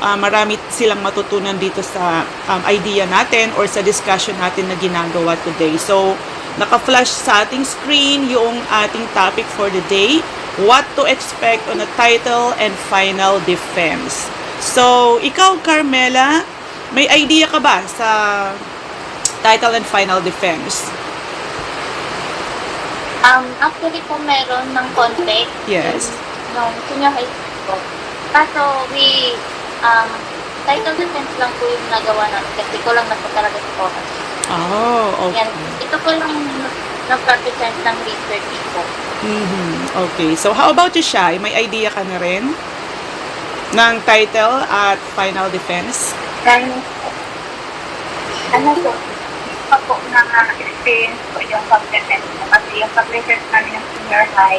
marami silang matutunan dito sa idea natin or sa discussion natin na ginagawa today. So, naka-flash sa ating screen yung ating topic for the day, what to expect on a title and final defense. So, ikaw, Carmela, may idea ka ba sa title and final defense? Actually po meron ng konti. Yes. Nung senior high school. Kaso title defense lang po yung nagawa natin kasi ko lang na po talaga sa oras. Oh, okay. Yan. Ito po lang nag-represent ng research ko. Okay. So, how about you, Shai? May idea ka na rin ng title at final defense? Ano po na experience ko yung pag-defense ko kasi yung pag-research namin yung senior high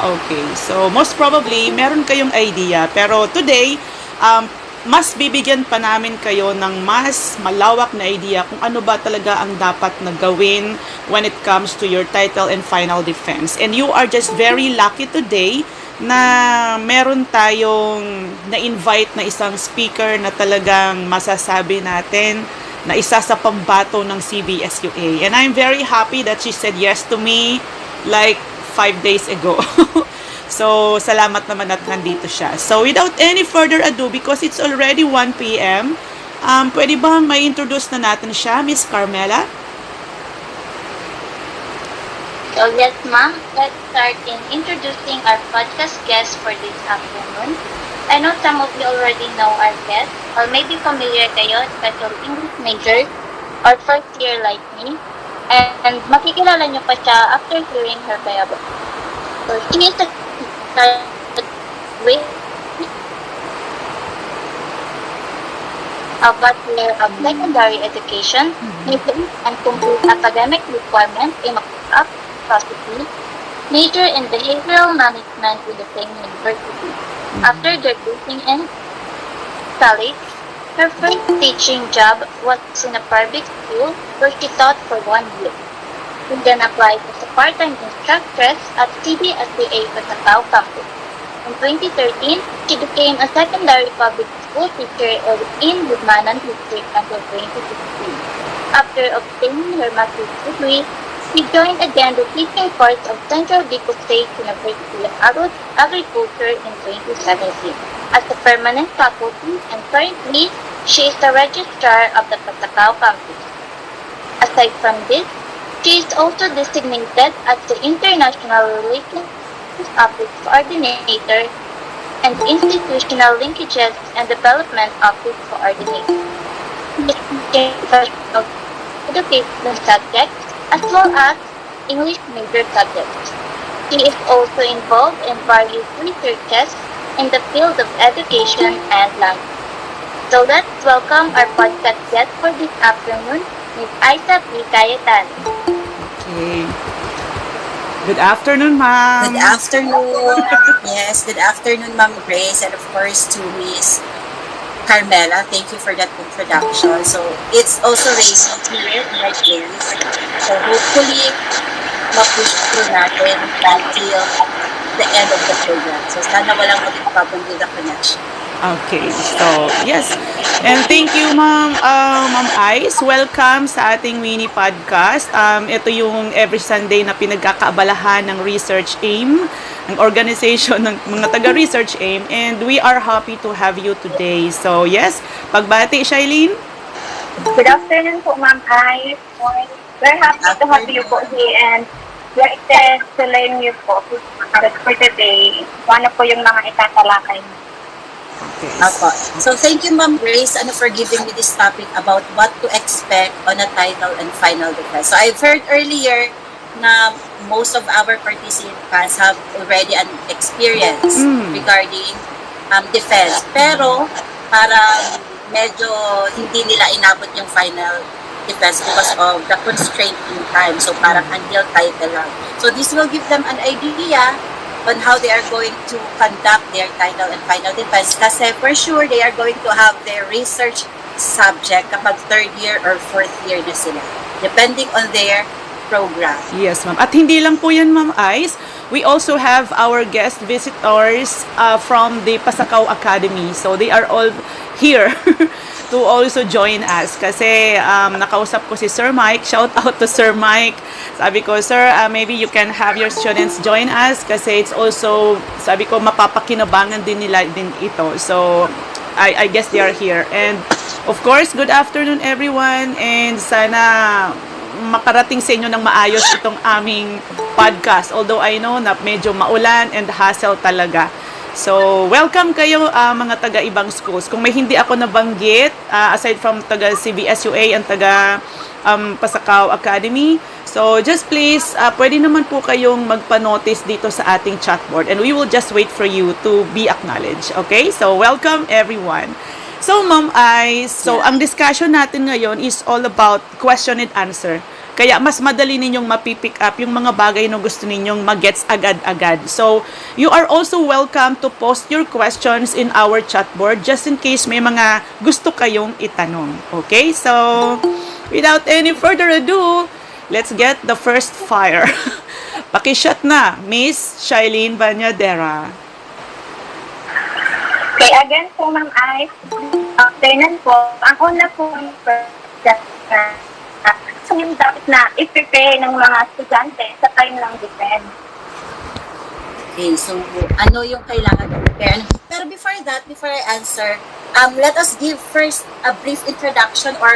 okay. So, most probably, meron kayong idea. Pero today, mas bibigyan pa namin kayo ng mas malawak na idea kung ano ba talaga ang dapat na gawin when it comes to your title and final defense. And you are just very lucky today na meron tayong na-invite na isang speaker na talagang masasabi natin na isa sa pambato ng CBSUA. And I'm very happy that she said yes to me like 5 days ago. So, salamat naman at nandito siya. So, without any further ado, because it's already 1 p.m., pwede bang ma-introduce na natin siya, Miss Carmela? So yes, ma'am. Let's start in introducing our podcast guest for this afternoon. I know some of you already know our guest, or maybe familiar kayo, special English major, or first year like me. And makikilala nyo pa siya after hearing her biography. So she is a Bachelor of Secondary Education, and complete academic requirements in philosophy, major in behavioral management with the same university. After graduating in college, her first teaching job was in a private school where she taught for 1 year. She then applied as a part-time instructress at CBSUA Patapao campus. In 2013, she became a secondary public school teacher in Budmanan district until 2016. After obtaining her master's degree, she joined again the teaching course of Central Bicol State University of Agriculture in 2017 as a permanent faculty, and currently, she is the registrar of the Patapao campus. Aside from this, she is also designated as the International Relations Office Coordinator and Institutional Linkages and Development Office Coordinator. She is teaching professional education subjects as well as English major subjects. She is also involved in various researches in the field of education and language. So let's welcome our podcast guest for this afternoon, Ms. Aisa P. Cayetano. Okay. Good afternoon, ma'am. Good afternoon. Yes, good afternoon, Ma'am Grace, and of course to Miss Carmela. Thank you for that introduction. So, it's also raining here in my place. So, hopefully, ma-push through natin until the end of the program. So, sana walang maging problem with the connection. Okay, so yes. And thank you, Ma'am Ice. Welcome sa ating mini podcast. Ito yung every Sunday na pinagkakaabalahan ng Research AIM, ng organization ng mga taga-Research AIM, and we are happy to have you today. So yes, pagbati, Shailene. Good afternoon po, Ma'am Ice. We're happy to have you po here and we're excited to learn you po for today. Ano po yung mga itatalakay mo? Okay. Apo. So, thank you, Ma'am Grace, for giving me this topic about what to expect on a title and final defense. So, I've heard earlier na most of our participants have already an experience regarding defense. Pero, parang medyo hindi nila inabot yung final defense because of the constraint in time. So, parang until title lang. So, this will give them an idea on how they are going to conduct their title and final defense. Kasi for sure, they are going to have their research subject kapag 3rd year or 4th year na sila, depending on their program. Yes, ma'am. At hindi lang po yan, Ma'am Ice. we also have our guest visitors from the Pasakaw Academy. So they are all here to also join us. Kasi nakausap ko si Sir Mike. Shout out to Sir Mike. Sabi ko, Sir, maybe you can have your students join us kasi it's also, sabi ko, mapapakinabangan din nila din ito. So, I guess they are here. And, of course, good afternoon everyone. And sana makarating sa inyo ng maayos itong aming podcast. Although I know na medyo maulan and hassle talaga. So, welcome kayo mga taga-ibang schools. Kung may hindi ako nabanggit, aside from taga CBSUA and taga Pasakaw Academy, so just please, pwede naman po kayong magpa-notice dito sa ating chatboard and we will just wait for you to be acknowledged. Okay? So, welcome everyone. So, Ma'am Ice, so ang discussion natin ngayon is all about question and answer. Kaya mas madali ninyong mapipick up yung mga bagay na gusto ninyong magets agad-agad. So, you are also welcome to post your questions in our chat board just in case may mga gusto kayong itanong. Okay? So, without any further ado, let's get the first fire. Pakishot na, Miss Shailene Banyadera. Okay, again po, Ma'am Ice. Afternoon po. Ang una po yung dapat na i-prepare ng mga estudyante sa time ng defense. Okay, so ano yung kailangan i-prepare? Pero before that, before I answer, let us give first a brief introduction or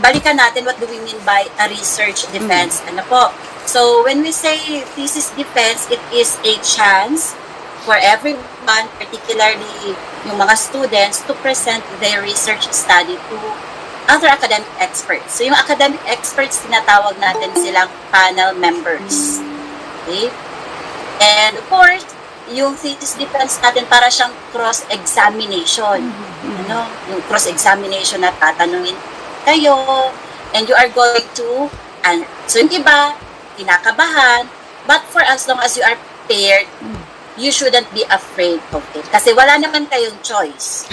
balikan natin what do we mean by a research defense. Ano po? So when we say thesis defense, it is a chance for everyone, particularly yung mga students, to present their research study to other academic experts. So yung academic experts, tinatawag natin silang panel members. Okay? And of course, yung thesis defense natin para siyang cross-examination. Ano? Yung cross-examination na tatanungin kayo and you are going to, and so yung iba, kinakabahan, but for as long as you are prepared, you shouldn't be afraid of it. Kasi wala naman kayong choice.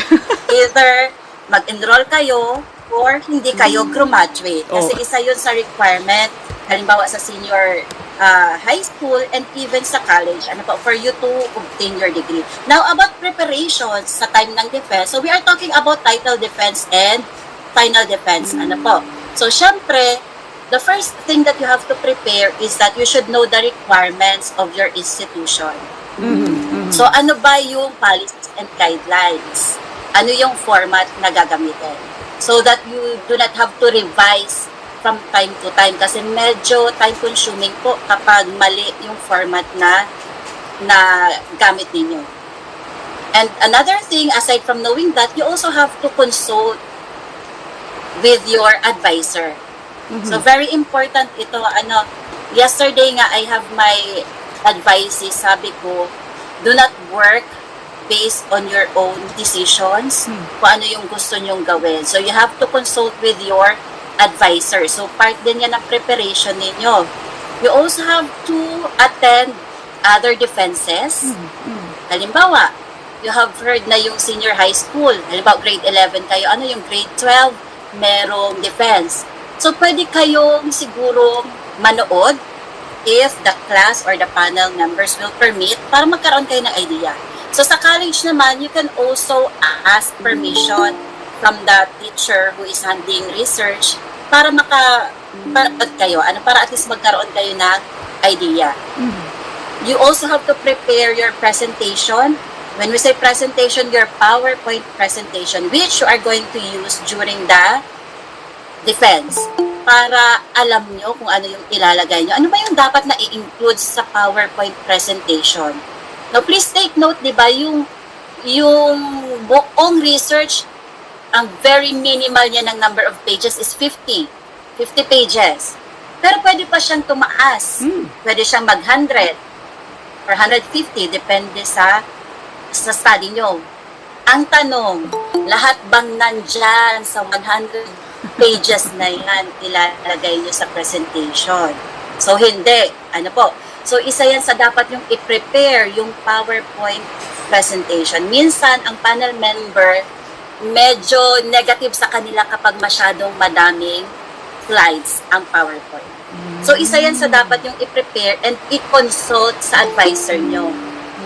Either mag-enroll kayo or hindi kayo graduate. Kasi isa yun sa requirement, halimbawa sa senior high school and even sa college, ano po, for you to obtain your degree. Now, about preparations sa time ng defense, so we are talking about title defense and final defense. Ano po? So, syempre, the first thing that you have to prepare is that you should know the requirements of your institution. So, ano ba yung policies and guidelines? Ano yung format na gagamitin? So that you do not have to revise from time to time kasi medyo time-consuming po kapag mali yung format na gamit ninyo. And another thing, aside from knowing that, you also have to consult with your advisor. So very important ito. Yesterday nga, I have my advices, sabi ko, do not work based on your own decisions, kung ano yung gusto nyong gawin. So, you have to consult with your advisor. So, part din yan ng preparation ninyo. You also have to attend other defenses. Halimbawa, you have heard na yung senior high school, halimbawa grade 11 kayo, ano yung grade 12, merong defense. So, pwede kayong siguro manood if the class or the panel members will permit para magkaroon kayo ng idea. So sa college naman, you can also ask permission from the teacher who is handling research para kayo, para at least magkaroon kayo ng idea. You also have to prepare your presentation. When we say presentation, your PowerPoint presentation, which you are going to use during the defense para alam nyo kung ano yung ilalagay nyo. Ano ba yung dapat na i-include sa PowerPoint presentation? Now, please take note, di ba, yung buong research, ang very minimal niya ng number of pages is 50 pages. Pero pwede pa siyang tumaas. Pwede siyang mag-100 or 150, depende sa study nyo. Ang tanong, lahat bang nandyan sa 100 pages na yan ilalagay nyo sa presentation? So, hindi. Ano po? So, isa yan sa dapat yung i-prepare yung PowerPoint presentation. Minsan, ang panel member, medyo negative sa kanila kapag masyadong madaming slides ang PowerPoint. So, isa yan sa dapat yung i-prepare and i-consult sa advisor nyo.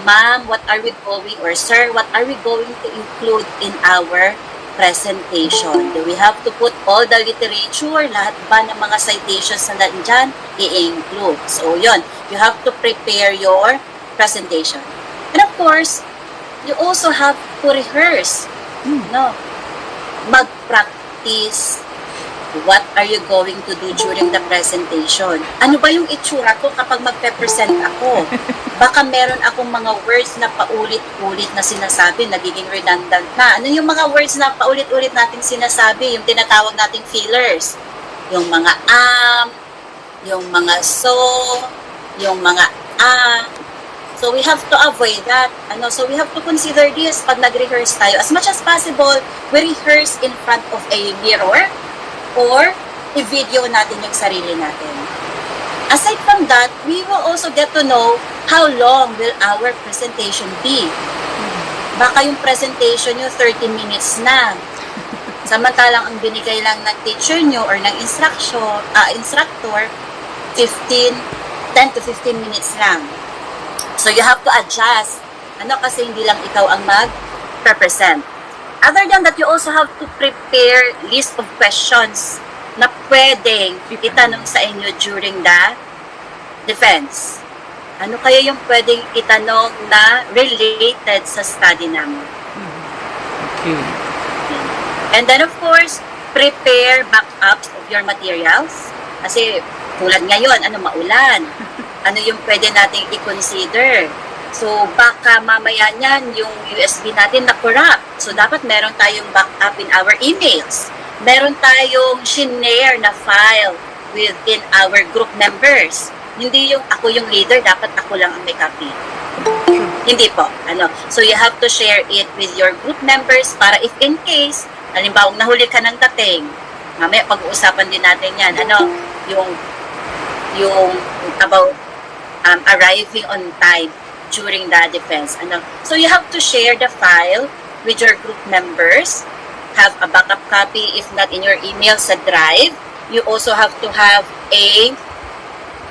Ma'am, what are we going, or sir, what are we going to include in our presentation? Do we have to put all the literature, lahat ba ng mga citations na nandyan, i-include? So, yun, you have to prepare your presentation. And of course, you also have to rehearse. No? Mag-practice. What are you going to do during the presentation? Ano ba yung itsura ko kapag magpe-present ako? Baka meron akong mga words na paulit-ulit na sinasabi, nagiging redundant na. Ano yung mga words na paulit-ulit nating sinasabi? Yung tinatawag nating fillers. Yung mga yung mga so, yung mga So we have to avoid that. So we have to consider this pag nag-rehearse tayo. As much as possible, we rehearse in front of a mirror or i-video natin yung sarili natin. Aside from that, we will also get to know how long will our presentation be. Baka yung presentation nyo 30 minutes na. Samantalang ang binigay lang ng teacher nyo or ng instructor, 10 to 15 minutes lang. So you have to adjust. Kasi hindi lang ikaw ang mag-represent. Other than that, you also have to prepare list of questions na pwedeng itanong sa inyo during the defense. Ano kaya yung pwedeng itanong na related sa study namin? Okay. And then of course, prepare backups of your materials. Kasi tulad ngayon, maulan. Ano yung pwede nating i-consider? So, baka mamaya niyan, yung USB natin na-corrupt. So, dapat meron tayong backup in our emails. Meron tayong shinare na file within our group members. Hindi yung ako yung leader, dapat ako lang ang may copy. Hindi po. So, you have to share it with your group members para if in case, halimbawa, nahuli ka ng dating, mamaya pag-uusapan din natin yan, yung about arriving on time during the defense. So you have to share the file with your group members, have a backup copy if not in your email sa Drive. You also have to have a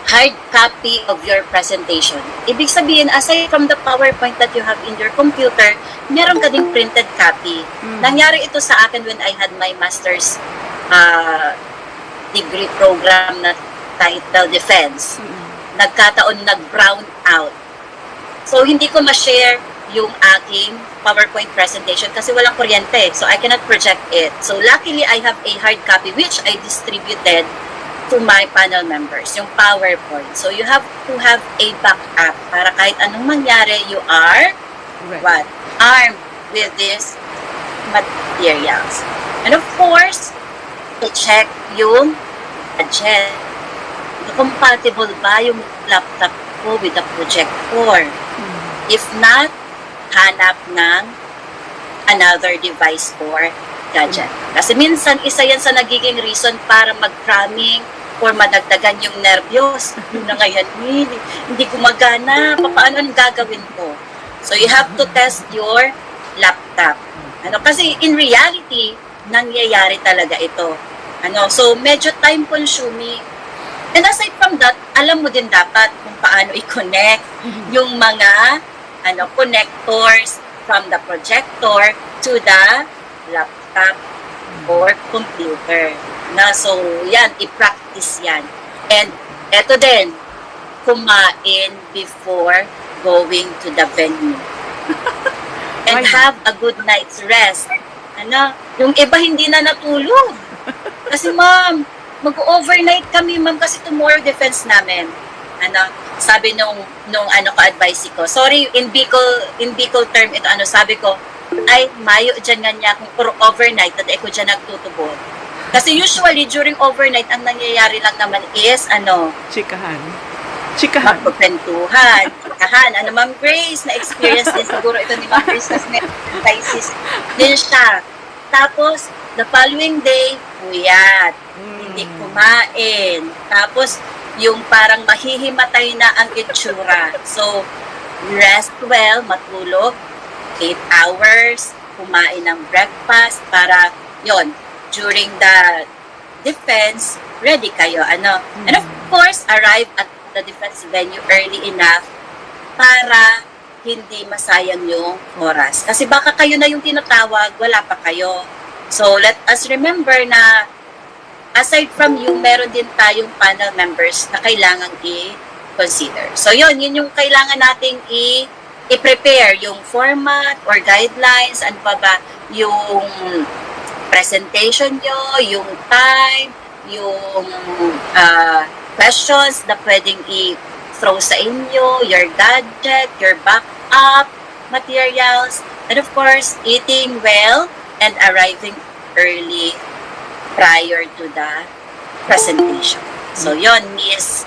hard copy of your presentation. Ibig sabihin, aside from the PowerPoint that you have in your computer, meron ka ding printed copy. Nangyari ito sa akin when I had my master's degree program na title Defense. Nagkataon nag-brown out. So, hindi ko ma-share yung aking PowerPoint presentation kasi walang kuryente. So, I cannot project it. So, luckily, I have a hard copy which I distributed to my panel members, yung PowerPoint. So, you have to have a backup para kahit anong mangyari, you are armed with these materials. And of course, i-check yung budget. Compatible ba yung laptop ko with the projector? If not, hanap ng another device or gadget. Kasi minsan, isa yan sa nagiging reason para mag-cramming or madagdagan yung nervyos. Yung na ngayon, hindi gumagana. Paano ang gagawin ko? So, you have to test your laptop. Kasi in reality, nangyayari talaga ito. So, medyo time-consuming. And aside from that, alam mo din dapat kung paano i-connect yung mga connectors from the projector to the laptop or computer. So, yan, i-practice yan. And eto din, kumain before going to the venue. And have a good night's rest. Yung iba hindi na natulog. Kasi ma'am, mag-overnight kami, ma'am, kasi tomorrow defense namin. Sabi nung ka-advise ko, sorry, in Bicol term, ito, sabi ko, ay, mayo dyan nga niya, kung puro overnight, at ko dyan nagtutubod. Kasi usually, during overnight, ang nangyayari lang naman is, Chikahan. magpapwentuhan. Ma'am Grace, na-experience din siguro ito ni Ma'am Grace, kasi may crisis din siya. Tapos, the following day, puyat. Hindi kumain. Tapos, yung parang mahihimatay na ang itsura. So, rest well, matulog, 8 hours, kumain ng breakfast para, during the defense, ready kayo. And of course, arrive at the defense venue early enough para hindi masayang yung oras. Kasi baka kayo na yung tinatawag, wala pa kayo. So, let us remember na aside from you, meron din tayong panel members na kailangang i-consider. So, yun yung kailangan nating i-prepare yung format or guidelines, ano pa ba, yung presentation nyo, yung time, yung questions na pwedeng i-throw sa inyo, your gadget, your backup materials, and of course, eating well and arriving early prior to the presentation. So, yon Miss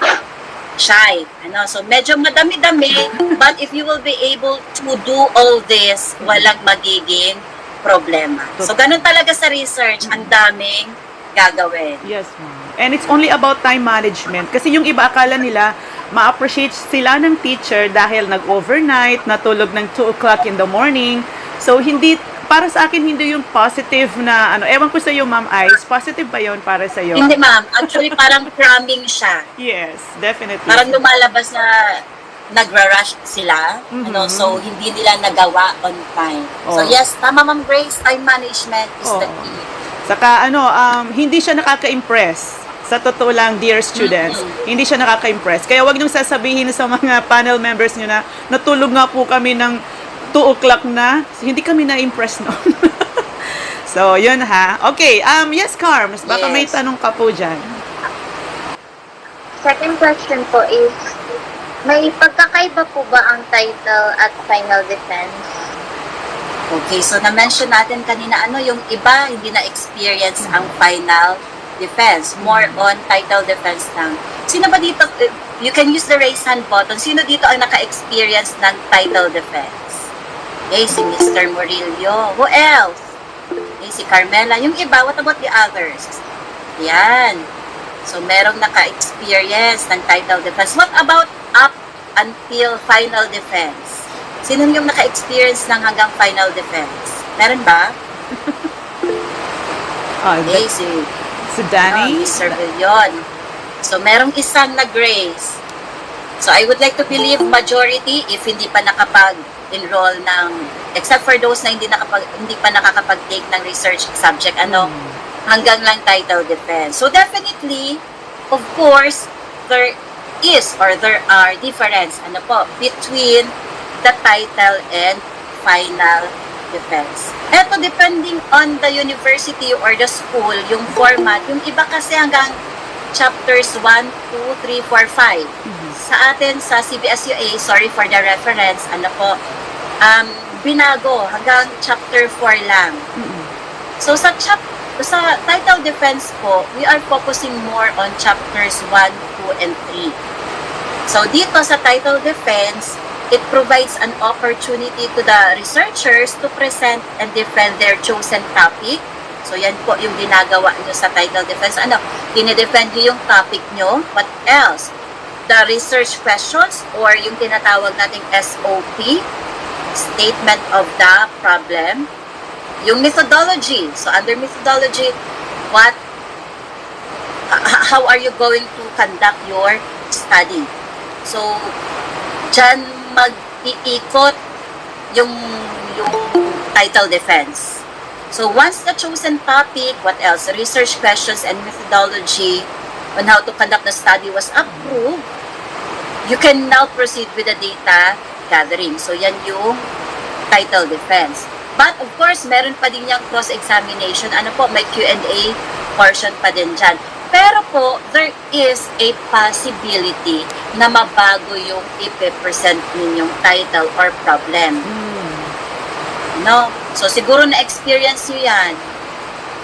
Shy. So, medyo madami-dami, but if you will be able to do all this, walang magiging problema. So, ganun talaga sa research, ang daming gagawin. Yes, ma'am. And it's only about time management. Kasi yung iba akala nila, ma-appreciate sila ng teacher dahil nag-overnight, natulog ng 2 o'clock in the morning. So, hindi, para sa akin, hindi yung positive na, ewan ko sa iyo, Ma'am Ice, positive ba yun para sa iyo? Hindi, ma'am. Actually, parang cramming siya. Yes, definitely. Parang lumalabas na nagra-rush sila, so hindi nila nagawa on time. So, yes, tama, Ma'am Grace, time management is the key. Saka hindi siya nakaka-impress. Sa totoo lang, dear students, hindi siya nakaka-impress. Kaya wag niyong sasabihin sa mga panel members niyo na natulog nga po kami ng 2 o'clock na. Hindi kami na-impress noon. So, yun ha. Okay, yes, Carms, baka may tanong ka po dyan. Second question po is, may pagkakaiba po ba ang title at final defense? Okay, so na-mention natin kanina, yung iba hindi na-experience ang final defense. More on title defense lang. Sino ba dito, you can use the raise hand button, sino dito ang naka-experience ng title defense? Okay, si Mr. Murillo. Who else? Okay, si Carmela. Yung iba, what about the others? Yan. So, merong naka-experience ng title defense. What about up until final defense? Sino yung naka-experience ng hanggang final defense? Meron ba? Okay, Si Danny? Mr. Villon. So, merong isang nag-raise. So, I would like to believe majority if hindi pa nakapag-enroll ng, except for those na hindi pa nakakapag-take ng research subject, hanggang lang title defense. So, definitely, of course, there is or there are difference, between the title and final defense. Eto, depending on the university or the school, yung format, yung iba kasi hanggang chapters 1, 2, 3, 4, 5. Sa atin, sa CBSUA, sorry for the reference, binago, hanggang chapter 4 lang. So, sa title defense po, we are focusing more on chapters 1, 2, and 3. So, dito sa title defense, it provides an opportunity to the researchers to present and defend their chosen topic. So, yan po yung ginagawa nyo sa title defense. Dinidefend nyo yung topic nyo. What else? The research questions or yung tinatawag nating SOP, Statement of the Problem. Yung methodology. So, under methodology, how are you going to conduct your study? So, dyan mag-iikot yung title defense. So, once the chosen topic, what else? Research questions and methodology on how to conduct the study was approved, you can now proceed with the data gathering. So, yan yung title defense. But, of course, meron pa din yung cross-examination. May Q&A portion pa din dyan. Pero po, there is a possibility na mabago yung ipe-present ninyong title or problem. So, siguro na-experience nyo yan.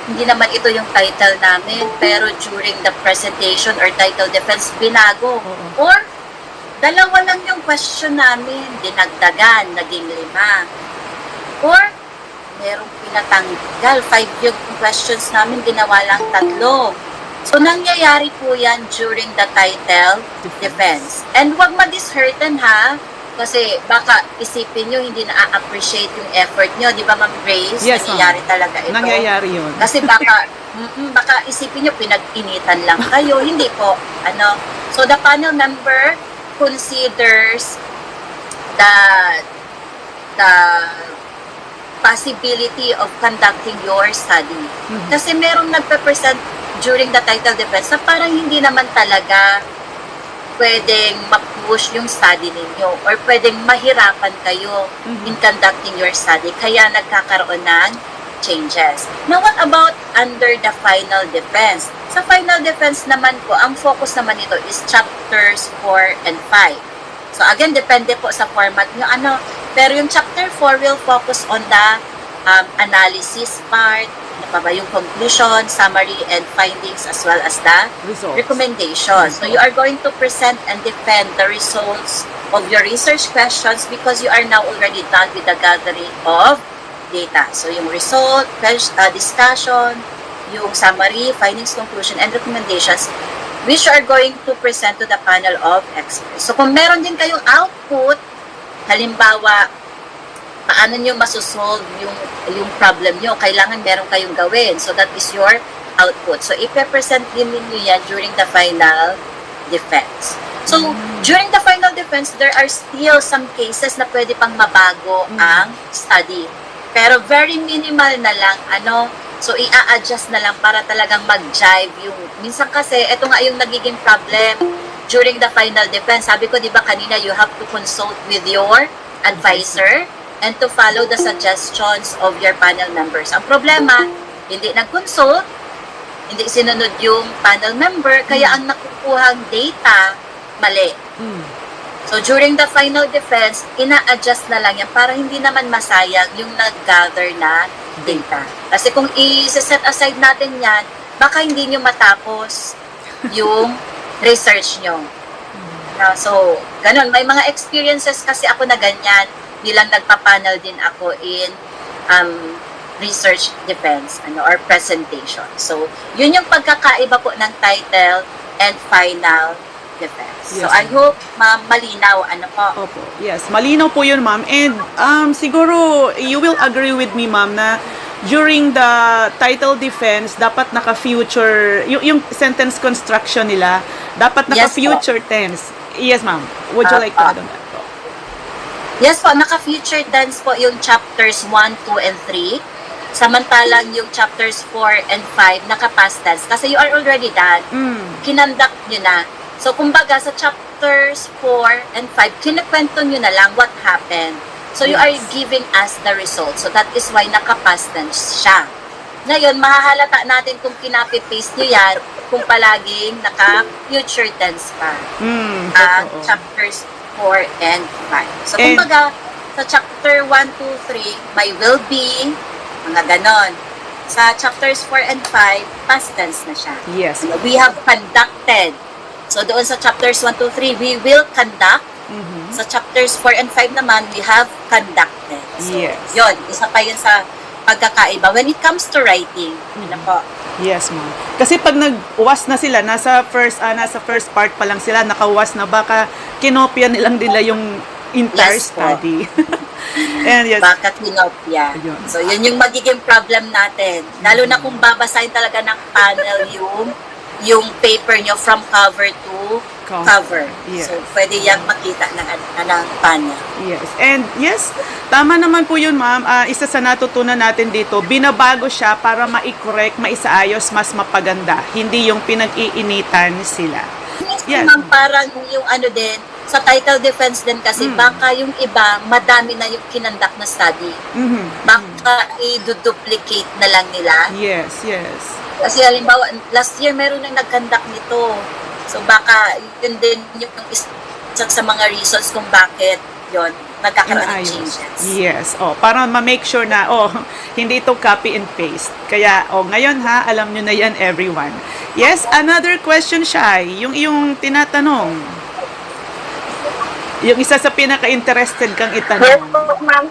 Hindi naman ito yung title namin, pero during the presentation or title defense, binago. Or, dalawa lang yung question namin, dinagdagan, naging 5. Or, merong pinatanggal, 5 yung questions namin, ginawa lang 3. So, nangyayari po yan during the title defense. And huwag ma-dishearten ha, kasi baka isipin nyo hindi na-appreciate yung effort nyo. Di ba, Ma'am Grace? Yes, nangyayari talaga ito. Nangyayari yun. Kasi baka Baka isipin nyo, pinag-initan lang kayo. Hindi po. So, the panel member considers the possibility of conducting your study. Kasi merong nagpe-present during the title defense na parang hindi naman talaga pwedeng ma-push yung study ninyo or pwedeng mahirapan kayo in conducting your study. Kaya nagkakaroon ng changes. Now, what about under the final defense? Sa final defense naman po, ang focus naman nito is chapters 4 and 5. So, again, depende po sa format nyo. Pero yung chapter 4 will focus on the analysis part, yung conclusion, summary, and findings, as well as the Results. recommendations. So, you are going to present and defend the results of your research questions because you are now already done with the gathering of data. So, yung result, discussion, yung summary, findings, conclusion, and recommendations, which you are going to present to the panel of experts. So, kung meron din kayong output, halimbawa, paano nyo masosolve yung problem nyo, kailangan meron kayong gawin. So, that is your output. So, ipe-present din ninyo yan during the final defense. So, during the final defense, there are still some cases na pwede pang mabago ang study. Pero very minimal na lang, so i-a-adjust na lang para talagang mag-jive yung, minsan kasi, ito nga yung nagiging problem during the final defense. Sabi ko, di ba kanina, you have to consult with your advisor and to follow the suggestions of your panel members. Ang problema, hindi nag-consult, hindi sinunod yung panel member, kaya ang nakukuhang data, mali. So, during the final defense, ina-adjust na lang yan para hindi naman masayang yung nag-gather na data. Kasi kung i-set aside natin yan, baka hindi nyo matapos yung research nyo. So, ganun. May mga experiences kasi ako na ganyan. Bilang nagpa-panel din ako in research defense or presentation. So, yun yung pagkakaiba po ng title and final defense. Yes, So, I hope, ma'am, malinaw, po. Opo. Yes, malinaw po yun, ma'am. And siguro, you will agree with me, ma'am, na during the title defense, dapat naka-future, yung sentence construction nila, dapat naka-future tense. Yes, ma'am. Would you like to add on that? Yes po, naka-future tense po yung chapters 1, 2, and 3. Samantalang yung chapters 4 and 5, naka-past tense. Kasi you are already done. Kinandak nyo na. So, kumbaga, sa chapters 4 and 5, kinikwento nyo na lang what happened. So, you are giving us the result. So, that is why naka-past tense siya. Ngayon, mahahalata natin kung kinapi-paste nyo yan, kung palaging naka-future tense pa. Chapters 4 and 5. So, kumbaga, sa chapter 1, 2, 3, may will-being, mga ganon. Sa chapters 4 and 5, past tense na siya. Yes. We have conducted. So, doon sa chapters 1, 2, 3, we will conduct. Sa chapters 4 and 5 naman, we have conducted. So, yun, isa pa yun sa pagkakaiba. When it comes to writing, po. Yes, ma'am. Kasi pag nag-uwas na sila, nasa first part pa lang sila, naka-uwas na, baka kinopya nilang nila yung entire study. And yes. Baka kinopya. So, yun yung magiging problem natin. Lalo na kung babasahin talaga ng panel yung paper nyo from cover to cover. Yes. So, pwede yan makita ng panel. Yes. And yes, tama naman po yun, ma'am. Isa sa natutunan natin dito, binabago siya para ma-correct, maisaayos, mas mapaganda. Hindi yung pinag-iinitan sila. Yes. Ma'am, parang yung din, sa title defense din kasi, baka yung iba, madami na yung kinandak na study. Baka i-duplicate na lang nila. Yes, yes. Kasi halimbawa, last year meron nang nag-conduct nito. So baka yun din yung isa sa mga reasons kung bakit yun, nagkakaroon ng changes. Yes. Para ma-make sure na, hindi ito copy and paste. Kaya, ngayon alam nyo na yan, everyone. Yes, another question, Shai. Yung tinatanong. Yung isa sa pinaka-interested kang itanong. Yes po, ma'am.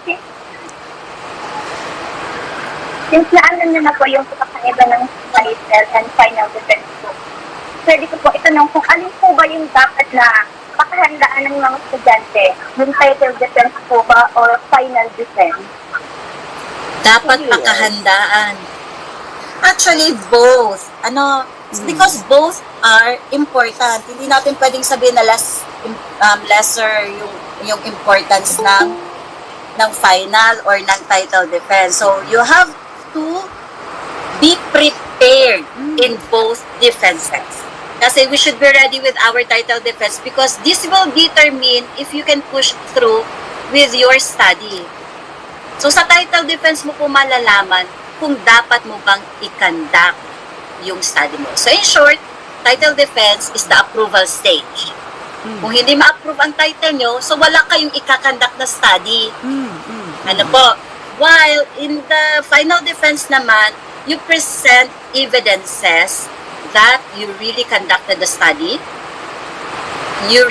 Since naano nyo na po yung kakaiba ng title and final defense po, pwede ko po itanong kung alin po ba yung dapat na pakahandaan ng mga estudyante, yung title defense po ba or final defense? Dapat pakahandaan. Actually, both. Because both are important. Hindi natin pwedeng sabihin na lesser yung importance ng final or ng title defense. So, you have to be prepared in both defenses. Kasi we should be ready with our title defense because this will determine if you can push through with your study. So, sa title defense mo po malalaman kung dapat mo bang i-conduct yung study mo. So, in short, title defense is the approval stage. Kung hindi ma-approve ang title nyo, so wala kayong ika-conduct na study. Ano po? While in the final defense naman, you present evidences that you really conducted the study. You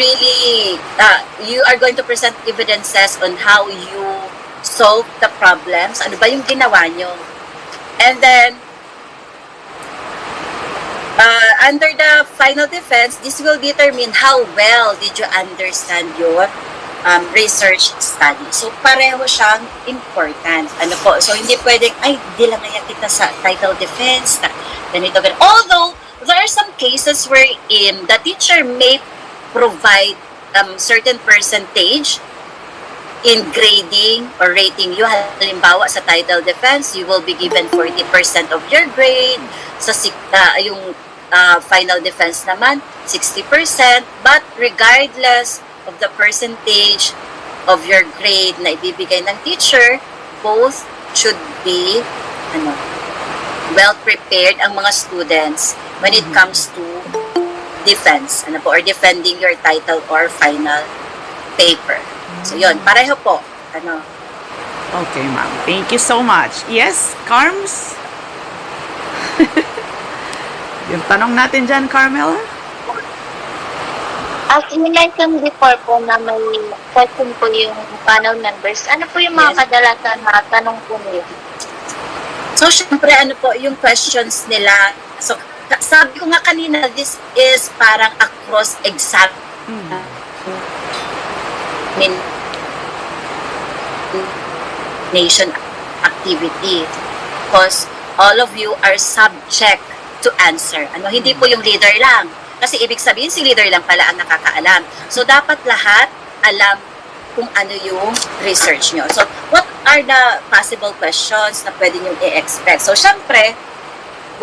are going to present evidences on how you solve the problems. Ano ba yung ginawa nyo? And then, under the final defense, this will determine how well did you understand your research study. So, pareho siyang important. Ano po? So, hindi pwedeng, di lang kaya kita sa title defense, ganito. Although, there are some cases wherein the teacher may provide certain percentage in grading or rating you. Halimbawa, sa title defense, you will be given 40% of your grade. Sa yung final defense naman, 60%. But regardless of the percentage of your grade na ibibigay ng teacher, both should be well prepared ang mga students when it comes to defense, or defending your title or final paper. So yun, pareho po. Okay, ma'am. Thank you so much. Yes, Carms? Yung tanong natin dyan, Carmela? As you mentioned before po na may question po yung panel members, ano po yung mga kadalasan na tanong po nila? So, syempre, po yung questions nila. So, sabi ko nga kanina, this is parang across exam. Nation activity. Because all of you are subject to answer. Hindi po yung leader lang. Kasi ibig sabihin, si leader lang pala ang nakakaalam. So, dapat lahat alam kung ano yung research nyo. So, what are the possible questions na pwede nyo i-expect? So, syempre,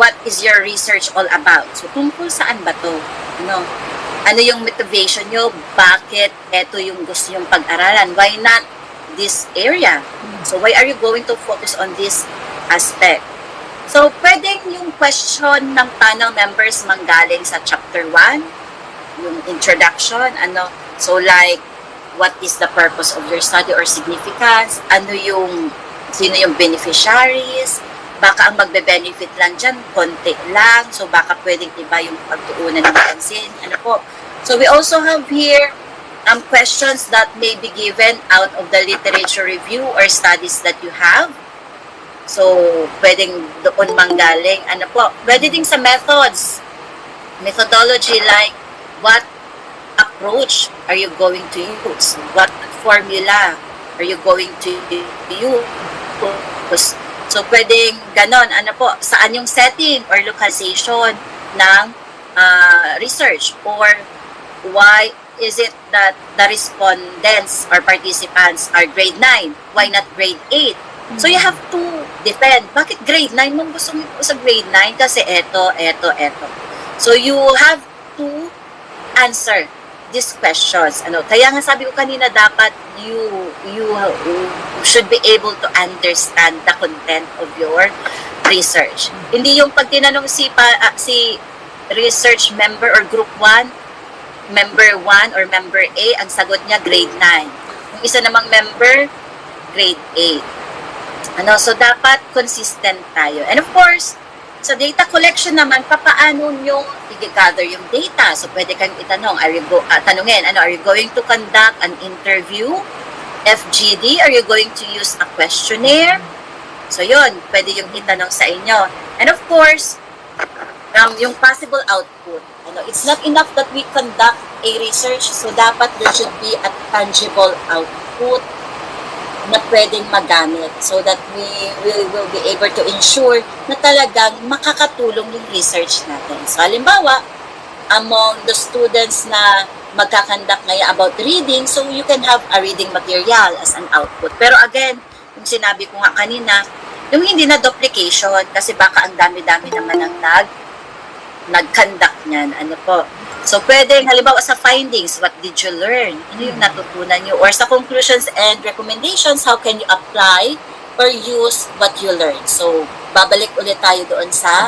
what is your research all about? So, tungkol saan ba to? Ano yung motivation nyo? Bakit ito yung gusto nyong pag-aralan? Why not this area? So, why are you going to focus on this aspect? So, pwedeng yung question ng panel members manggaling sa chapter 1, yung introduction, so like, what is the purpose of your study or significance? Sino yung beneficiaries? Baka ang magbe-benefit lang dyan, konti lang. So, baka pwedeng iba yung pagtuunan ng pansin. So, we also have here questions that may be given out of the literature review or studies that you have. So, pwedeng doon manggaling. Pwede ding sa methods. Methodology like, what approach are you going to use? What formula are you going to use? So, pwedeng ganon. Saan yung setting or localization ng research? Or why is it that the respondents or participants are grade 9? Why not grade 8? So, you have to defend. Bakit grade 9? Mong gusto mo sa grade 9? Kasi eto. So, you have to answer these questions. Kaya nga sabi ko kanina, dapat you should be able to understand the content of your research. Hindi yung pag tinanong si research member or group 1, member 1 or member A, ang sagot niya grade 9. Yung isa namang member, grade 8. So, dapat consistent tayo. And of course, sa data collection naman, papaano nyo i-gather yung data? So, pwede kang itanong, are you going to conduct an interview? FGD? Are you going to use a questionnaire? So, yun, pwede yung itanong sa inyo. And of course, yung possible output. It's not enough that we conduct a research, so dapat there should be a tangible output na pwedeng magamit so that we will be able to ensure na talagang makakatulong yung research natin. So halimbawa, among the students na magkakandak ngayon about reading, so you can have a reading material as an output. Pero again, yung sinabi ko nga kanina, yung hindi na duplication kasi baka ang dami-dami naman ang nag-conduct niyan. Ano po? So, pwedeng, halimbawa sa findings, what did you learn? Ano yung natutunan nyo? Or sa conclusions and recommendations, how can you apply or use what you learned? So, babalik ulit tayo doon sa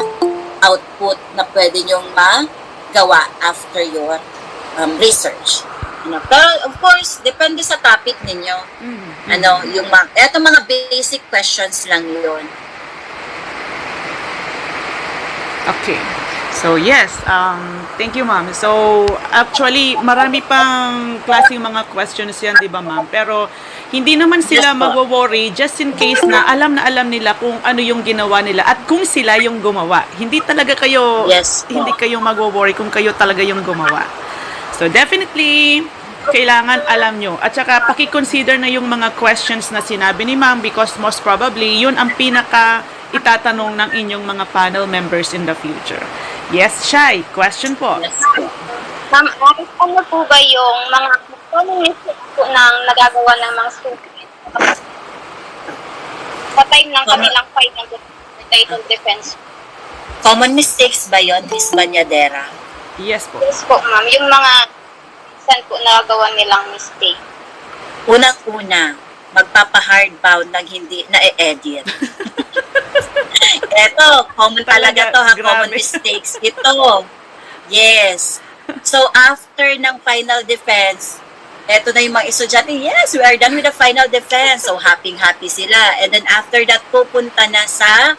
output na pwede nyong magawa after your research. Ano? Pero, of course, depende sa topic ninyo. Ano, yung eto mga basic questions lang yun. Okay. So, yes. Thank you, ma'am. So, actually, marami pang klaseng mga questions yan, di ba, ma'am? Pero, hindi naman sila Yes, po. magwo-worry just in case na alam nila kung ano yung ginawa nila at kung sila yung gumawa. Hindi talaga kayo, Yes, po. hindi kayo magwo-worry kung kayo talaga yung gumawa. So, definitely, kailangan alam nyo. At saka, paki-consider na yung mga questions na sinabi ni ma'am because most probably, yun ang pinaka itatanong ng inyong mga panel members in the future. Yes, Shai. Question po. Yes. Ma'am, ano po ba yung mga mistakes po ng nagagawa ng mga students sa time ng kanilang final title defense? Common mistakes ba yun, Miss Banyadera? Yes po. Yes po, ma'am. Yung mga saan po nagagawa nilang mistake. Unang-una, magpapa-hardbound ng hindi na-edit. Eto, common talaga to ha, Grabe. common mistakes. Ito, yes. So, after ng final defense, eto na yung mga estudyante, yes, we are done with the final defense. So, happy-happy sila. And then after that, pupunta na sa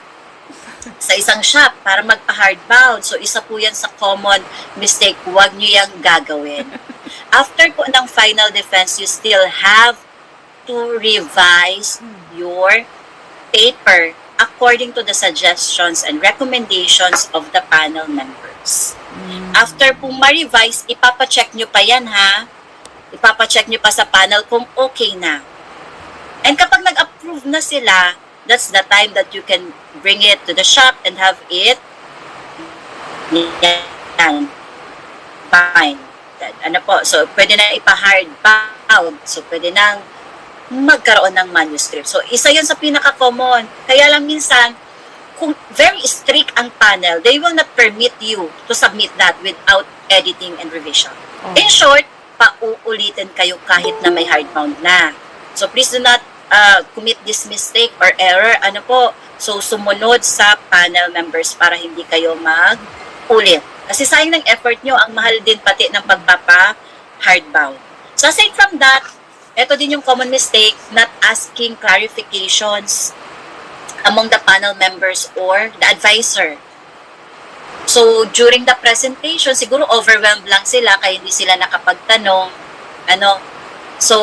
isang shop para magpa-hardbound. So, isa po yan sa common mistake. Huwag nyo yung gagawin. After po ng final defense, you still have to revise your paper according to the suggestions and recommendations of the panel members. After po ma-revise, ipapacheck nyo pa yan ha. Ipapacheck nyo pa sa panel kung okay na. And kapag nag-approve na sila, that's the time that you can bring it to the shop and have it yan. Fine. Ano po, so pwede na ipa-hardbound. So pwede nang magkaroon ng manuscript. So isa yun sa pinaka-common. Kaya lang minsan, kung very strict ang panel, they will not permit you to submit that without editing and revision. Oh. In short, pauulitin kayo kahit na may hardbound na. So please do not commit this mistake or error. Ano po? So sumunod sa panel members para hindi kayo mag-ulit. Kasi sayang ng effort nyo, ang mahal din pati ng pagpapa-hardbound. So aside from that, ito din yung common mistake, not asking clarifications among the panel members or the advisor. So, during the presentation, siguro overwhelmed lang sila kaya hindi sila nakapagtanong. So,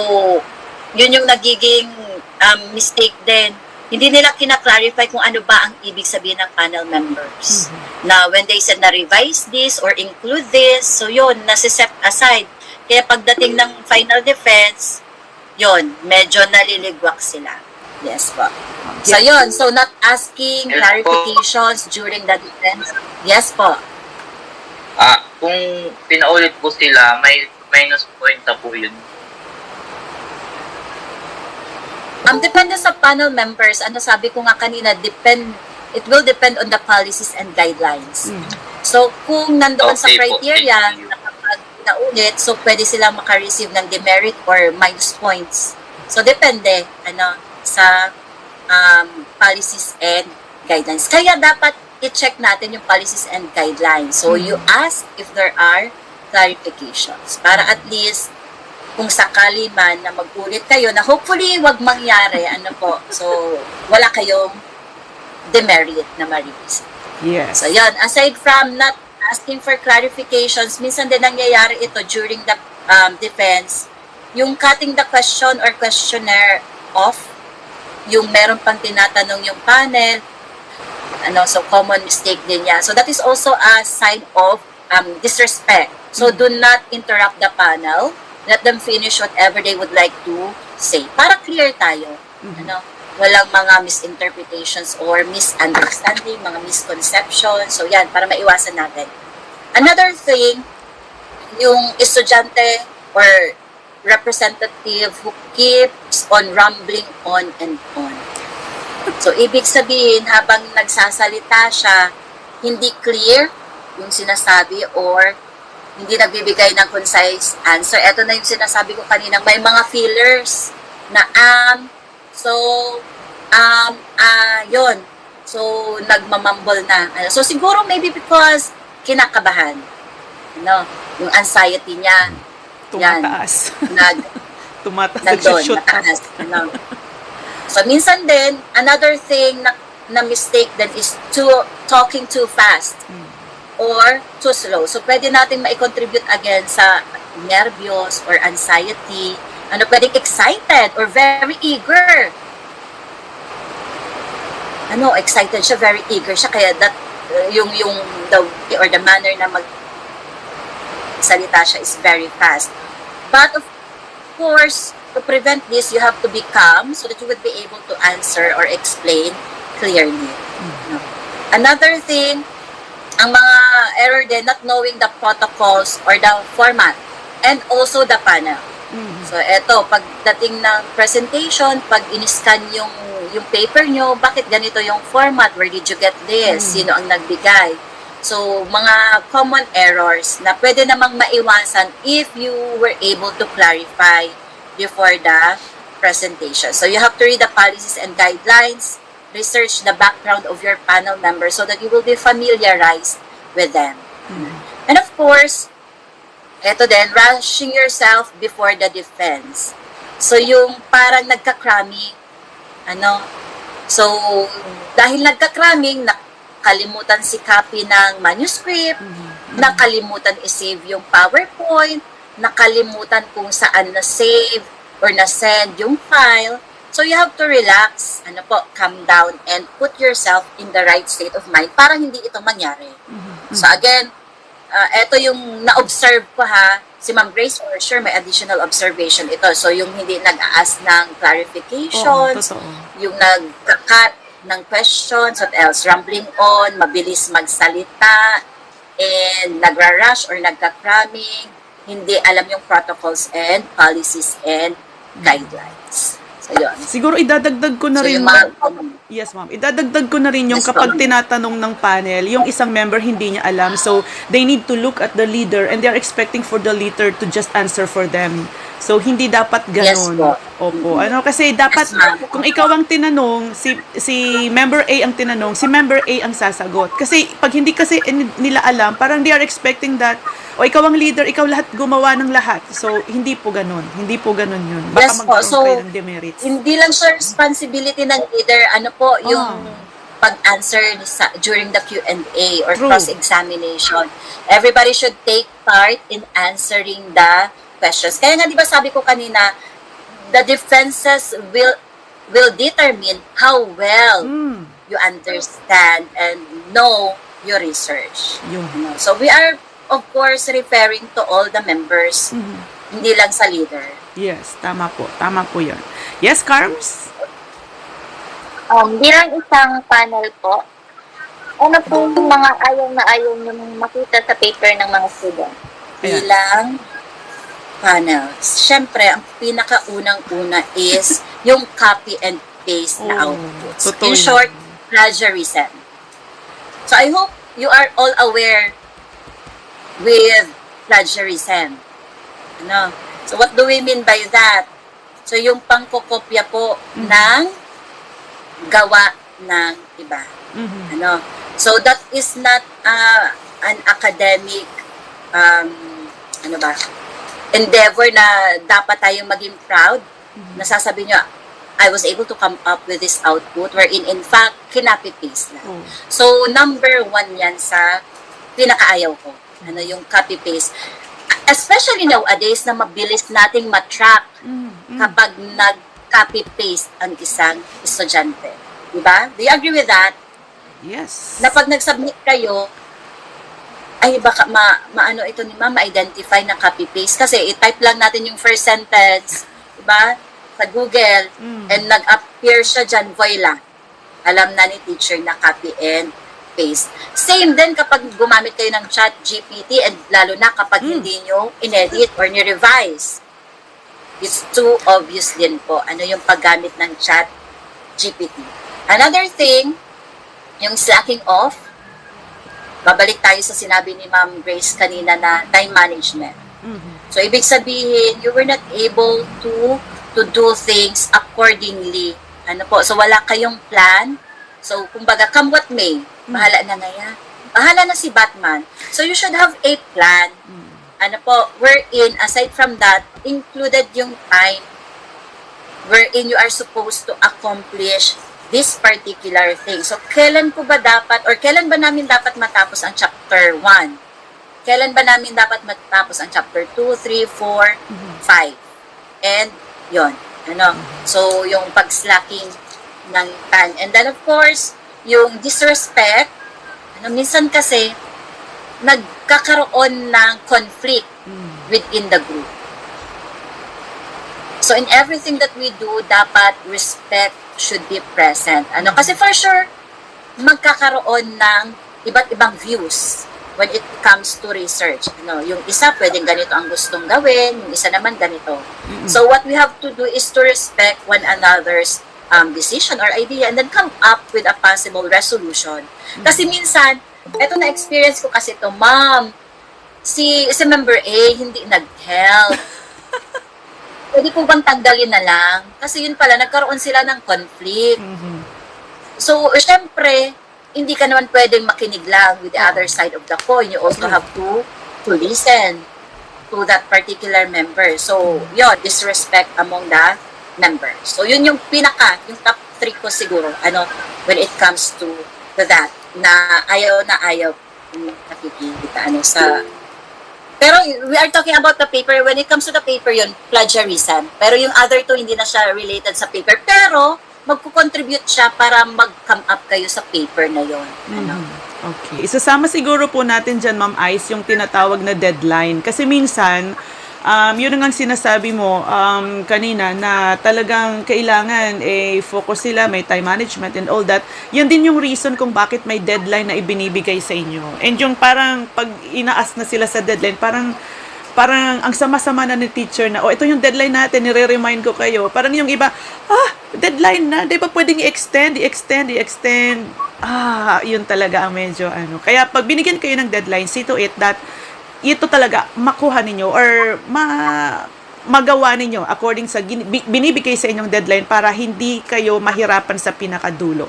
yun yung nagiging mistake din. Hindi nila kina-clarify kung ano ba ang ibig sabihin ng panel members. Na when they said na revise this or include this, so yun, nasi-set aside. Kaya pagdating ng final defense, yun, medyo naliligwak sila. Yes po. So yun, so not asking Yes, clarifications during the defense. Yes po. Kung pinaulit po sila, may minus point na po yun. Depende sa panel members, ano sabi ko nga kanina, it will depend on the policies and guidelines. So kung nandoon sa Okay po. criteria Thank you. na kapag naulit, so pwede silang maka-receive ng demerit or minus points. So depende sa policies and guidelines. Kaya dapat i-check natin yung policies and guidelines. So you ask if there are clarifications para at least kung sakali man na mag-ulit kayo na hopefully wag mangyari, so wala kayong demerit na ma-release. Yes. So yan, aside from not asking for clarifications, minsan din nangyayari ito during the defense, yung cutting the question or questionnaire off, yung meron pang tinatanong yung panel, so common mistake din yan. So that is also a sign of disrespect. So do not interrupt the panel. Let them finish whatever they would like to say. Para clear tayo. Ano, walang mga misinterpretations or misunderstanding, mga misconceptions. So yan, para maiwasan natin. Another thing, yung estudyante or representative who keeps on rambling on and on. So, ibig sabihin, habang nagsasalita siya, hindi clear yung sinasabi or hindi nagbibigay ng concise answer. Ito na yung sinasabi ko kanina, may mga fillers na so, yun. So, nagmamumble na. So, siguro maybe because kinakabahan. Yung anxiety niya. Tumataas. Tumataas. Nandun, Nagsushoot up. mataas. So, minsan din, another thing na mistake then is talking too fast or too slow. So, pwede natin ma-contribute again sa nervyos or anxiety. Pwedeng excited or very eager. Excited siya, very eager siya. Kaya that, yung the way or the manner na salita siya is very fast. But of course, to prevent this, you have to be calm so that you would be able to answer or explain clearly. Another thing, ang mga error din, not knowing the protocols or the format and also the panel. So, eto, pagdating ng presentation, pag in-scan yung paper nyo, bakit ganito yung format? Where did you get this? Sino ang nagbigay? So, mga common errors na pwede namang maiwasan if you were able to clarify before the presentation. So, you have to read the policies and guidelines, research the background of your panel members so that you will be familiarized with them. And of course, eto din, rushing yourself before the defense. So, yung parang nagka-cramming, so, dahil nagka-cramming, nakalimutan si copy ng manuscript, nakalimutan i-save yung PowerPoint, nakalimutan kung saan na-save or na-send yung file. So, you have to relax, calm down, and put yourself in the right state of mind para hindi ito mangyari. So, again, eto yung na-observe ko si Ma'am Grace, for sure may additional observation ito. So, yung hindi nag-ask ng clarifications, yung nag-cut ng questions, what else, rambling on, mabilis magsalita, and nagra-rush or nagka-cramming, hindi alam yung protocols and policies and guidelines. So, yun. Siguro idadagdag ko na So, rin. yung mga common. Yes, ma'am. Idadagdag ko na rin yung Yes, kapag ma'am. tinatanong ng panel, yung isang member hindi niya alam. So, they need to look at the leader and they are expecting for the leader to just answer for them. So, hindi dapat Yes, ganon. po. Opo. Kasi dapat, Yes, ma'am. kung ikaw ang tinanong, si member A ang tinanong, si member A ang sasagot. Kasi, pag hindi kasi nila alam, parang they are expecting that, ikaw ang leader, ikaw lahat gumawa ng lahat. So, hindi po ganon. Hindi po ganon yun. Baka Yes po. magkaroon So, kayo ng demerits. Hindi lang siya responsibility ng leader, yung pag-answer during the Q&A or True. cross-examination. Everybody should take part in answering the questions. Kaya nga, di ba sabi ko kanina, the defenses will determine how well you understand and know your research. Yun. So, we are, of course, referring to all the members, hindi lang sa leader. Yes, tama po. Tama po yun. Yes, Carms? Bilang isang panel po, ano po yung mga ayaw na ayaw nyo makita sa paper ng mga student? Ayan. Bilang panels. Siyempre, ang pinakaunang-una is yung copy and paste na outputs. totoo In yun. short, plagiarism. So, I hope you are all aware with plagiarism. So, what do we mean by that? So, yung pangkokopya po ng gawa ng iba. So, that is not an academic endeavor na dapat tayong maging proud. Nasasabi nyo, I was able to come up with this output wherein in fact, kinopy-paste na. So, number 1 yan sa pinakaayaw ko. Yung copy-paste. Especially nowadays na mabilis nating matrack kapag nag-copy-paste ang isang estudyante. Diba? Do you agree with that? Yes. Na pag nag-submit kayo, ay baka maano ito ni ma'am, ma-identify na copy-paste. Kasi i-type lang natin yung first sentence, diba? sa Google and nag-appear siya dyan, voila. Alam na ni teacher na copy and paste. Same din kapag gumamit kayo ng chat GPT and lalo na kapag hindi nyo inedit or ni-revise. It's too obvious din po ano yung paggamit ng chat GPT. Another thing, yung slacking off, babalik tayo sa sinabi ni Ma'am Grace kanina na time management. So, ibig sabihin, you were not able to do things accordingly. Ano po? So, wala kayong plan. So, kumbaga, come what may, bahala na nga yan. Bahala na si Batman. So, you should have a plan. Ano po, wherein, aside from that, included yung time wherein you are supposed to accomplish this particular thing. So, kailan po ba dapat, or kailan ba namin dapat matapos ang chapter 1? Kailan ba namin dapat matapos ang chapter 2, 3, 4, 5? And, yon ano, so, yung pag-slacking ng time. And then, of course, yung disrespect, ano, minsan kasi, nagkakaroon ng conflict within the group. So, in everything that we do, dapat respect should be present. Ano, kasi for sure, magkakaroon ng iba't ibang views when it comes to research. Ano, yung isa, pwedeng ganito ang gustong gawin, yung isa naman ganito. So, what we have to do is to respect one another's decision or idea and then come up with a possible resolution. Kasi minsan, eto na-experience ko kasi to, ma'am, si member A hindi nag-help. Pwede po bang tanggalin na lang? Kasi yun pala, nagkaroon sila ng conflict. So, syempre, hindi ka naman pwedeng makinig lang with the other side of the coin. You also have to listen to that particular member. So, yun, disrespect among the members. So, yun yung yung top 3 ko siguro, ano, when it comes to that, na ayaw nakikita, ano, sa... Pero we are talking about the paper. When it comes to the paper, yun, plagiarism. Pero yung other two, hindi na siya related sa paper. Pero, magkukontribute siya para mag-come up kayo sa paper na yun. Ano? Okay. Isasama siguro po natin dyan, Ma'am Ice, yung tinatawag na deadline. Kasi minsan, yun ang sinasabi mo kanina na talagang kailangan focus sila, may time management and all that. Yan din yung reason kung bakit may deadline na ibinibigay sa inyo. And yung parang pag inaas na sila sa deadline, parang ang sama-sama na ni teacher na, ito yung deadline natin, nire-remind ko kayo. Parang yung iba, deadline na, di ba pwedeng i-extend. Yun talaga ang medyo ano. Kaya pag binigyan kayo ng deadline, see to it that ito talaga makuha ninyo or magawa ninyo according sa binibigay sa inyong deadline para hindi kayo mahirapan sa pinakadulo.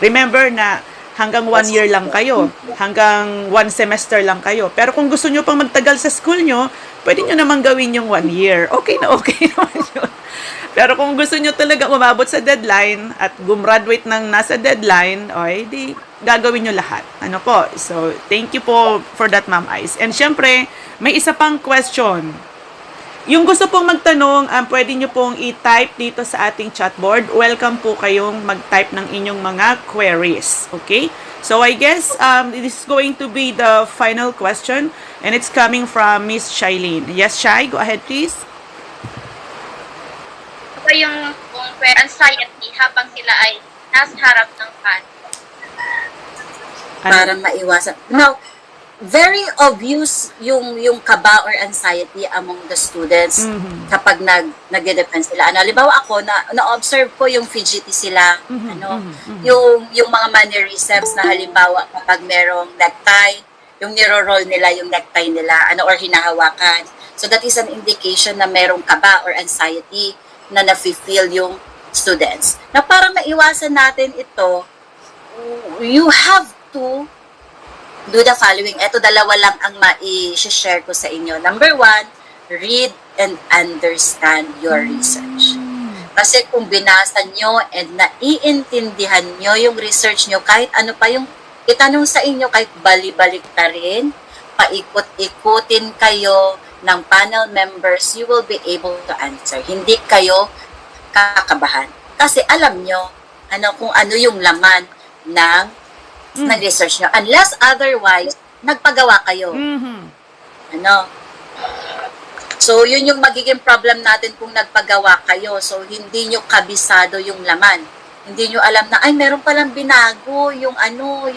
Remember na hanggang 1 year lang kayo, hanggang 1 semester lang kayo. Pero kung gusto nyo pang magtagal sa school nyo, pwede nyo naman gawin yung 1 year. Okay na okay naman yun. Pero kung gusto nyo talaga umabot sa deadline at gumraduate ng nasa deadline, di gagawin nyo lahat. Ano po? So, thank you po for that, Ma'am Ice. And syempre, may isa pang question. Yung gusto pong magtanong, pwede nyo pong i-type dito sa ating chatboard. Welcome po kayong mag-type ng inyong mga queries. Okay? So, I guess this is going to be the final question and it's coming from Miss Shailene. Yes, Shai? Go ahead, please. Ito yung anxiety habang sila ay nasa harap ng pan. Para maiwasan. Now, very obvious yung kaba or anxiety among the students kapag nag-defend sila. Ano, halimbawa ako, na-observe ko yung fidgety sila, yung mga mannerisms na halimbawa kapag merong necktie, yung niro-roll nila yung necktie nila, or hinahawakan. So that is an indication na merong kaba or anxiety na nafe-feel yung students. Na para maiwasan natin ito, you have to do the following. Ito, dalawa lang ang mai-share ko sa inyo. Number 1, read and understand your research. Kasi kung binasa nyo and naiintindihan nyo yung research nyo, kahit ano pa yung itanong sa inyo, kahit bali-balik na rin, paikot-ikutin kayo ng panel members, you will be able to answer. Hindi kayo kakabahan. Kasi alam nyo kung ano yung laman ng research nyo. Unless otherwise, nagpagawa kayo. So, yun yung magiging problem natin kung nagpagawa kayo. So, hindi nyo kabisado yung laman. Hindi nyo alam na, ay, meron palang binago, yung ano,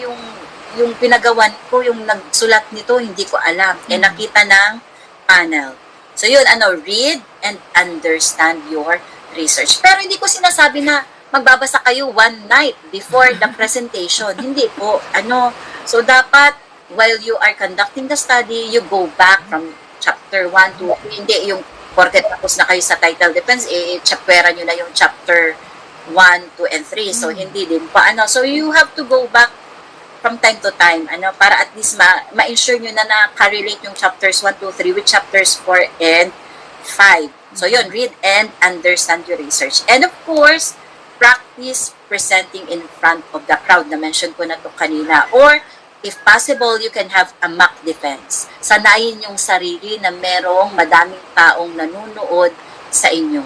yung pinagawan ko, yung nagsulat nito, hindi ko alam. Eh, nakita ng panel. So, yun, read and understand your research. Pero hindi ko sinasabi na magbabasa kayo one night before the presentation. Hindi po. So, dapat, while you are conducting the study, you go back from chapter 1 to, hindi yung porket tapos na kayo sa title defense, chaptera nyo na yung chapter 1, 2, and 3. So, hindi din pa. So, you have to go back from time to time, para at least ma-ensure nyo na nakarelate yung chapters 1, 2, 3 with chapters 4 and 5. So, yun, read and understand your research. And of course, practice presenting in front of the crowd. Na-mention ko na to kanina. Or, if possible, you can have a mock defense. Sanayin yung sarili na merong madaming taong nanunood sa inyo.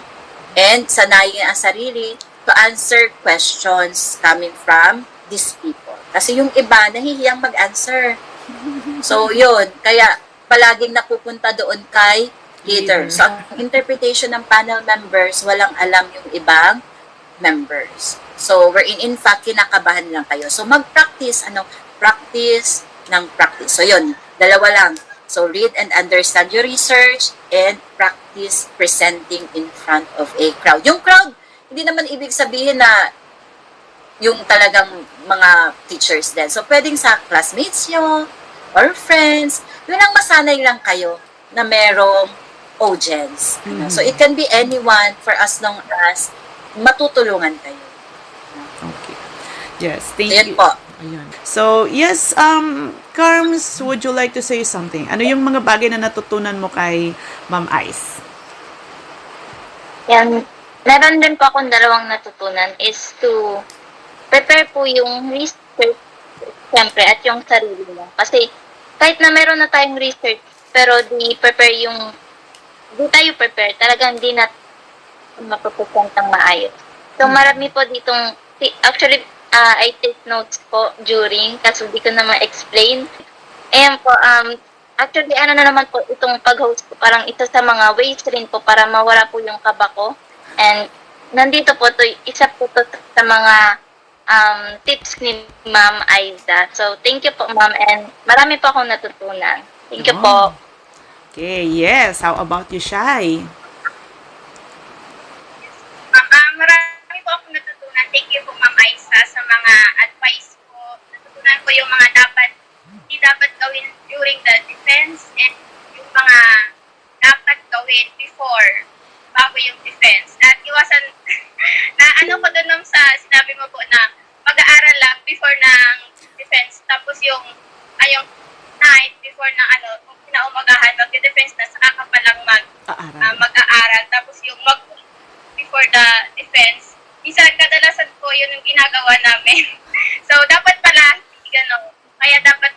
And sanayin ang sarili to answer questions coming from these people. Kasi yung iba, nahihiyang mag-answer. So, yun. Kaya, palaging napupunta doon kay leader. So, ang interpretation ng panel members, walang alam yung ibang members. So, in fact, kinakabahan lang kayo. So, mag-practice, practice ng practice. So, yun, dalawa lang. So, read and understand your research and practice presenting in front of a crowd. Yung crowd, hindi naman ibig sabihin na yung talagang mga teachers din. So, pwedeng sa classmates nyo or friends, yun ang masanay lang kayo na merong audience. So, it can be anyone for as long as matutulungan kayo. Okay. Yes, thank So, yun you. po. Ayun. So, yes, Carms, would you like to say something? Ano yung mga bagay na natutunan mo kay Ma'am Ice? Yan, meron din po akong dalawang natutunan is to prepare po yung research, siyempre, at yung sarili mo. Kasi, kahit na meron na tayong research, pero di tayo prepare, talagang di na mapapresent ng maayos. So, marami po ditong, actually, I take notes po during, kasi hindi ko na ma-explain. Ayan po, actually, na naman po itong pag-host ko, parang isa sa mga ways rin po para mawala po yung kaba ko. And, nandito po to, isa po to sa mga tips ni Ma'am Aiza. So, thank you po, Ma'am, and marami po akong natutunan. Thank you po. Okay, yes. How about you, Shai? Marami po akong natutunan. Thank you po, Ma'am Aiza, sa mga advice po. Natutunan ko yung mga hindi dapat gawin during the defense and yung mga dapat gawin bago yung defense. At iwasan, na ko dun sa sinabi mo po na mag-aaral lang before ng defense. Tapos yung night before ng kung pinaumagahan, mag-defense na, saka ka palang mag-aaral. Tapos yung before the defense, kadalasan po yun yung ginagawa namin. So, dapat pala, hindi gano'n. Kaya dapat,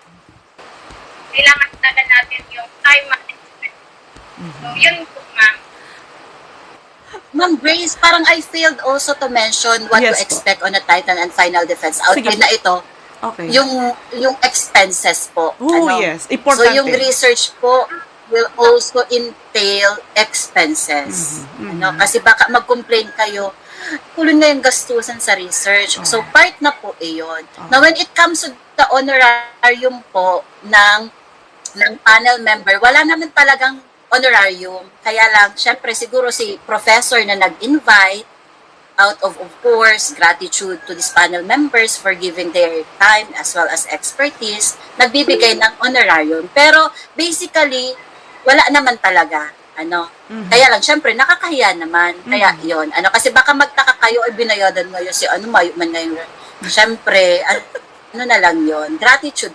kailangan talaga natin yung time management. So, yun po, ma'am. Ma'am Grace, parang I failed also to mention what Yes to po. expect on a title and final defense outcome Sige po. na ito. Okay. Yung expenses po. Yes. So, Importante. yung research po will also entail expenses. Kasi baka mag-complain kayo, kulo na yung gastusan sa research. So, part na po iyon. Now, when it comes to the honorarium po ng panel member, wala naman talagang honorarium. Kaya lang, syempre, siguro si professor na nag-invite, out of course, gratitude to these panel members for giving their time as well as expertise, nagbibigay ng honorarium. Pero, basically, wala naman talaga. Kaya lang, syempre, nakakahiya naman. Kaya, yon kasi baka magtaka kayo, ay binayadan ngayon si mayo man ngayon. Syempre, na lang yon gratitude.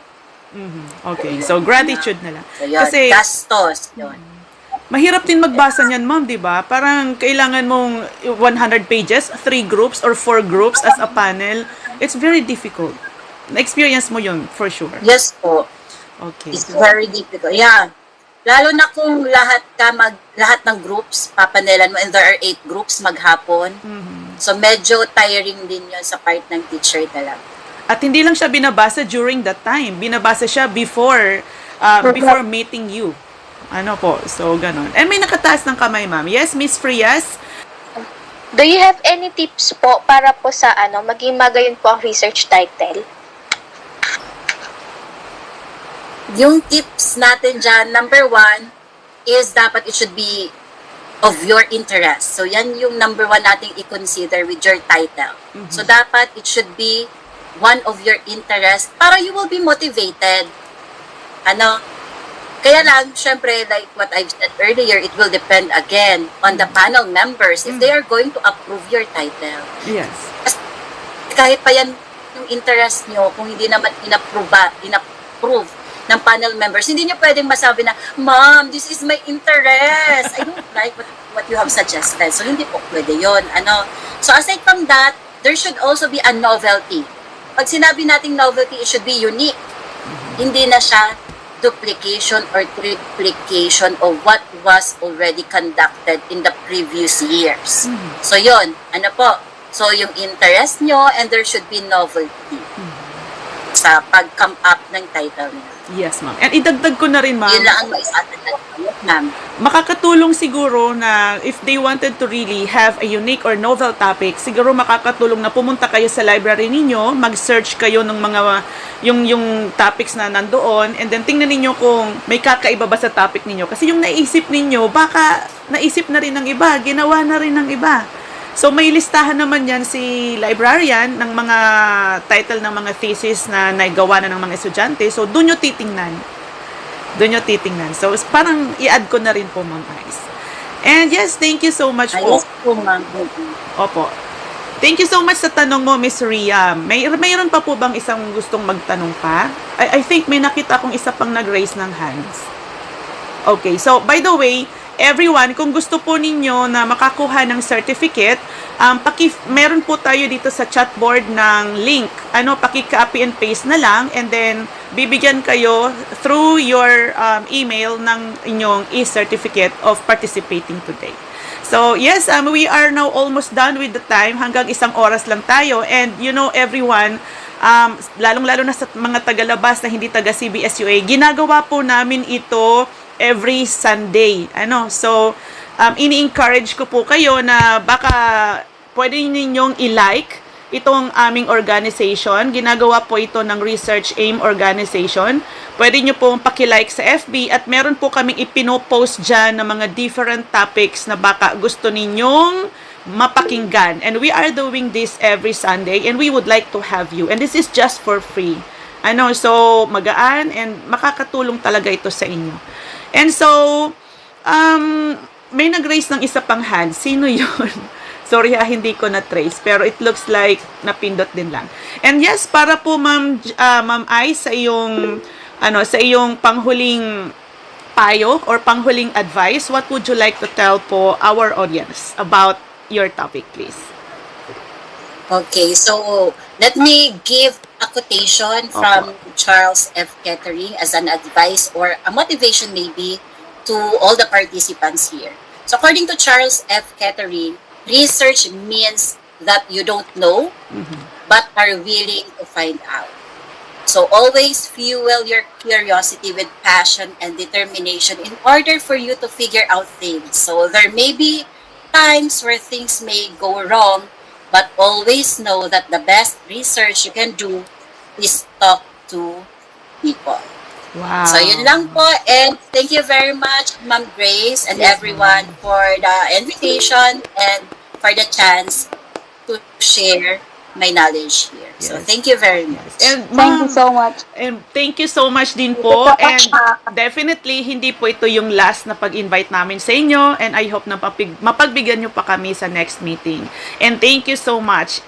Okay, so gratitude na lang. So, yun, Kasi, gastos, yun. mahirap din magbasa niyan, ma'am, di ba? Parang kailangan mong 100 pages, 3 groups or 4 groups as a panel. It's very difficult. Na-experience mo yun, for sure. Yes po. Okay. It's very difficult. Yeah. Lalo na kung lahat ng groups, papanelan mo, and there are 8 groups maghapon. So, medyo tiring din yun sa part ng teacher talaga. At hindi lang siya binabasa during that time. Binabasa siya before meeting you. Ano po, so ganon. And may nakataas ng kamay, ma'am. Yes, Miss Frias? Do you have any tips po para po sa maging magayon po ang research title? Yung tips natin dyan, number 1 is dapat it should be of your interest. So yan yung number 1 nating i-consider with your title. So dapat it should be one of your interest para you will be motivated. Kaya lang, syempre, like what I've said earlier, it will depend again on the panel members if they are going to approve your title. Yes. Kahit pa yan yung interest nyo, kung hindi naman inapprove ng panel members, hindi nyo pwedeng masabi na, Ma'am, this is my interest. I don't like what you have suggested. So, hindi po pwede yun. So, aside from that, there should also be a novelty. Pag sinabi nating novelty, it should be unique. Hindi na siya duplication or triplication of what was already conducted in the previous years. So, yun. So, yung interest nyo and there should be novelty sa pag-come up ng title niya. Yes, ma'am. And idagdag ko na rin, ma'am. Yun lang ang maisasagot ko, ma'am. Makakatulong siguro na if they wanted to really have a unique or novel topic, siguro makakatulong na pumunta kayo sa library ninyo, mag-search kayo ng mga yung topics na nandoon, and then tingnan ninyo kung may kakaiba ba sa topic ninyo. Kasi yung naisip ninyo, baka naisip na rin ng iba, ginawa na rin ng iba. So, may listahan naman yan si librarian ng mga title ng mga thesis na nagawa na ng mga estudyante. So, doon nyo titingnan. So, parang i-add ko na rin po, Ma'am Ice. And yes, thank you so much po. Ayos po, ma'am. Opo. Thank you so much sa tanong mo, Miss Ria. Mayroon pa po bang isang gustong magtanong pa? I think may nakita akong isa pang nag-raise ng hands. Okay, so by the way, everyone, kung gusto po ninyo na makakuha ng certificate, meron po tayo dito sa chatboard ng link. Paki-copy and paste na lang, and then bibigyan kayo through your email ng inyong e-certificate of participating today. So, yes, we are now almost done with the time. Hanggang 1 oras lang tayo. And everyone, lalong-lalo na sa mga tagalabas na hindi taga-CBSUA, ginagawa po namin ito every Sunday. So, ini-encourage ko po kayo na baka pwede ninyong i-like itong aming organization. Ginagawa po ito ng Research Aim Organization. Pwede nyo pong paki-like sa FB at meron po kaming ipinopost dyan ng mga different topics na baka gusto ninyong mapakinggan. And we are doing this every Sunday and we would like to have you. And this is just for free. So magaan and makakatulong talaga ito sa inyo. And so, may nag-raise ng isa pang hand. Sino yun? Sorry hindi ko na-trace. Pero it looks like napindot din lang. And yes, para po Ma'am Ai, sa iyong panghuling payo or panghuling advice, what would you like to tell po our audience about your topic, please? Okay, so let me give a quotation from Charles F. Kettering as an advice or a motivation maybe to all the participants here. So according to Charles F. Kettering, research means that you don't know but are willing to find out. So always fuel your curiosity with passion and determination in order for you to figure out things. So there may be times where things may go wrong, but always know that the best research you can do is talk to people. Wow. So yun lang po, and thank you very much, Ma'am Grace, and everyone for the invitation and for the chance to share my knowledge here. So Yes. thank you very much. And Thank you so much. And thank you so much din po. And definitely, hindi po ito yung last na pag-invite namin sa inyo. And I hope na mapagbigyan nyo pa kami sa next meeting. And thank you so much.